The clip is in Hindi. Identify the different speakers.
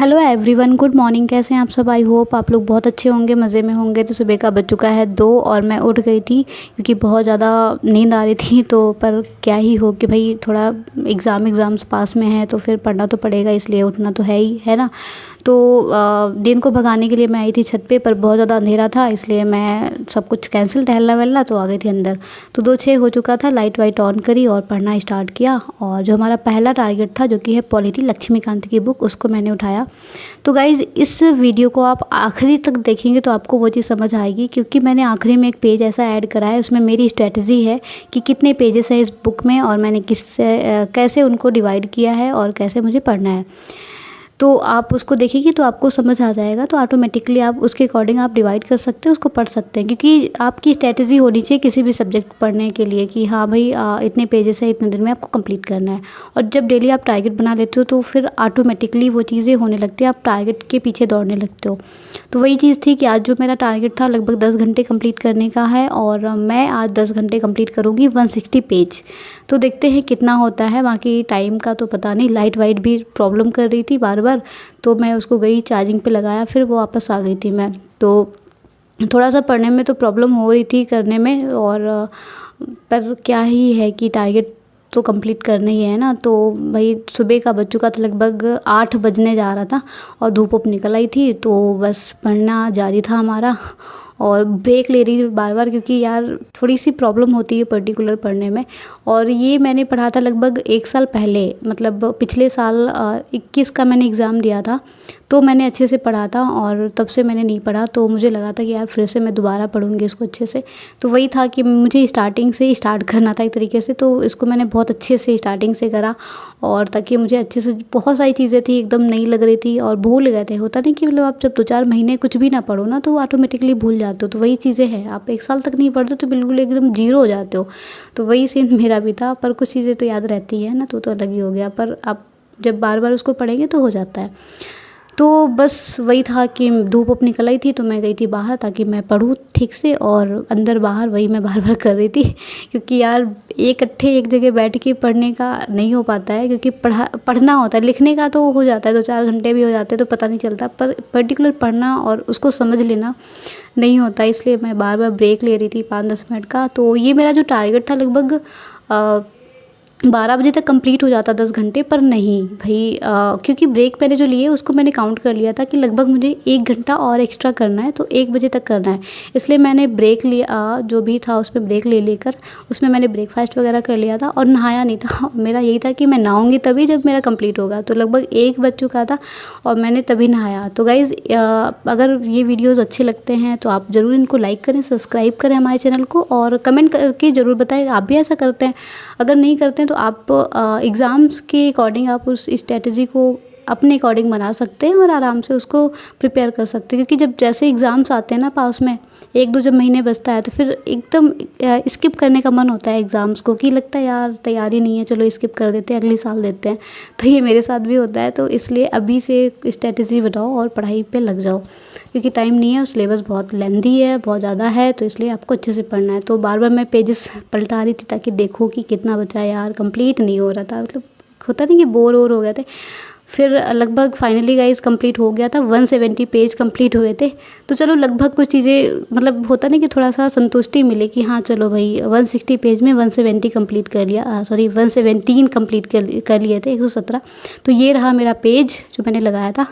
Speaker 1: Hello everyone, good morning. कैसे हैं आप सब? आई होप आप लोग बहुत अच्छे होंगे, मज़े में होंगे। तो सुबह का बज चुका है 2 और मैं उठ गई थी क्योंकि बहुत ज़्यादा नींद आ रही थी। तो पर क्या ही हो कि भाई थोड़ा एग्ज़ाम्स पास में है तो फिर पढ़ना तो पड़ेगा, इसलिए उठना तो है ही, है ना। तो दिन को भगाने के लिए मैं आई थी छत पे, पर बहुत ज़्यादा अंधेरा था इसलिए मैं सब कुछ कैंसिल टहलना वहलना तो आ गई थी अंदर। तो 2-6 हो चुका था, लाइट वाइट ऑन करी और पढ़ना स्टार्ट किया। और जो हमारा पहला टारगेट था, जो कि है पॉलिटी लक्ष्मीकांत की बुक, उसको मैंने उठाया। तो गाइज़, इस वीडियो को आप आखिरी तक देखेंगे तो आपको वो चीज़ समझ आएगी, क्योंकि मैंने आखिरी में एक पेज ऐसा ऐड करा है, उसमें मेरी स्ट्रेटजी है कि कितने पेजेस हैं इस बुक में और मैंने कैसे उनको डिवाइड किया है और कैसे मुझे पढ़ना है। तो आप उसको देखेंगे तो आपको समझ आ जाएगा। तो ऑटोमेटिकली आप उसके अकॉर्डिंग आप डिवाइड कर सकते हैं, उसको पढ़ सकते हैं, क्योंकि आपकी स्ट्रेटजी होनी चाहिए किसी भी सब्जेक्ट पढ़ने के लिए कि हाँ भाई इतने पेजेस हैं, इतने दिन में आपको कंप्लीट करना है। और जब डेली आप टारगेट बना लेते हो तो फिर ऑटोमेटिकली वो चीज़ें होने लगती हैं, आप टारगेट के पीछे दौड़ने लगते हो। तो वही चीज़ थी कि आज जो मेरा टारगेट था लगभग 10 घंटे कंप्लीट करने का है और मैं आज 10 घंटे कंप्लीट करूँगी 160 पेज। तो देखते हैं कितना होता है। बाकी टाइम का तो पता नहीं, लाइट वाइट भी प्रॉब्लम कर रही थी बार बार, तो मैं उसको गई चार्जिंग पे लगाया, फिर वो वापस आ गई थी मैं। तो थोड़ा सा पढ़ने में तो प्रॉब्लम हो रही थी करने में, और पर क्या ही है कि टारगेट तो कंप्लीट करना ही है ना। तो भाई सुबह का बज चुका था, लगभग 8 बजने जा रहा था और धूप उप निकल आई थी, तो बस पढ़ना जारी था हमारा। और ब्रेक ले रही बार बार, क्योंकि यार थोड़ी सी प्रॉब्लम होती है पर्टिकुलर पढ़ने में। और ये मैंने पढ़ा था लगभग 1 साल पहले, मतलब पिछले साल 21 का मैंने एग्ज़ाम दिया था, तो मैंने अच्छे से पढ़ा था और तब से मैंने नहीं पढ़ा। तो मुझे लगा था कि यार फिर से मैं दोबारा पढ़ूंगी इसको अच्छे से। तो वही था कि मुझे स्टार्टिंग से ही स्टार्ट करना था एक तरीके से, तो इसको मैंने बहुत अच्छे से स्टार्टिंग से करा। और ताकि मुझे अच्छे से, बहुत सारी चीज़ें थी एकदम नहीं लग रही थी और भूल गए थे। होता नहीं कि मतलब आप जब 2-4 महीने कुछ भी ना पढ़ो ना तो ऑटोमेटिकली भूल जाते हो। तो वही चीज़ें हैं, आप 1 साल तक नहीं पढ़ते तो बिल्कुल एकदम जीरो हो जाते हो। तो वही सीन मेरा भी था, पर कुछ चीज़ें तो याद रहती हैं ना, तो अलग ही हो गया। पर आप जब बार बार उसको पढ़ेंगे तो हो जाता है। तो बस वही था कि धूप उप निकल आई थी तो मैं गई थी बाहर ताकि मैं पढूँ ठीक से, और अंदर बाहर वही मैं बार बार कर रही थी क्योंकि यार इकट्ठे एक जगह बैठ के पढ़ने का नहीं हो पाता है, क्योंकि पढ़ना होता है, लिखने का तो हो जाता है, 2-4 घंटे भी हो जाते हैं तो पता नहीं चलता, पर पर्टिकुलर पढ़ना और उसको समझ लेना नहीं होता। इसलिए मैं बार बार ब्रेक ले रही थी 5-10 मिनट का। तो ये मेरा जो टारगेट था लगभग 12 बजे तक कंप्लीट हो जाता 10 घंटे, पर नहीं भाई, क्योंकि ब्रेक मैंने जो लिए उसको मैंने काउंट कर लिया था कि लगभग मुझे 1 घंटा और एक्स्ट्रा करना है, तो 1 बजे तक करना है। इसलिए मैंने ब्रेक लिया, जो भी था उसमें ब्रेक ले लेकर उसमें मैंने ब्रेकफास्ट वगैरह कर लिया था और नहाया नहीं था। मेरा यही था कि मैं नहाऊंगी तभी जब मेरा कंप्लीट होगा। तो लगभग 1 बज चुका था और मैंने तभी नहाया। तो गाइज़, अगर ये वीडियोज़ अच्छे लगते हैं तो आप ज़रूर इनको लाइक करें, सब्सक्राइब करें हमारे चैनल को, और कमेंट करके ज़रूर बताएं आप भी ऐसा करते हैं। अगर नहीं करते हैं तो आप एग्ज़ाम्स के अकॉर्डिंग आप उस स्ट्रेटजी को अपने अकॉर्डिंग बना सकते हैं और आराम से उसको प्रिपेयर कर सकते हैं। क्योंकि जब जैसे एग्ज़ाम्स आते हैं ना पास में, 1-2 जब महीने बचता है तो फिर एकदम स्किप करने का मन होता है एग्ज़ाम्स को, कि लगता है यार तैयारी नहीं है, चलो स्किप कर देते हैं, अगले साल देते हैं। तो ये मेरे साथ भी होता है। तो इसलिए अभी से स्ट्रेटजी बनाओ और पढ़ाई पे लग जाओ, क्योंकि टाइम नहीं है और सिलेबस बहुत लेंथी है, बहुत ज़्यादा है, तो इसलिए आपको अच्छे से पढ़ना है। तो बार बार मैं पेजेस पलटा रही थी ताकि देखो कि कितना बचा है। यार कंप्लीट नहीं हो रहा था, मतलब होता नहीं कि बोर हो गए थे। फिर लगभग फाइनली गाइस कंप्लीट हो गया था, 170 पेज कंप्लीट हुए थे। तो चलो लगभग कुछ चीज़ें, मतलब होता नहीं कि थोड़ा सा संतुष्टि मिले कि हाँ चलो भाई 160 पेज में 170 कंप्लीट कर लिया, सॉरी 117 कंप्लीट कर लिए थे, 117। तो ये रहा मेरा पेज जो मैंने लगाया था।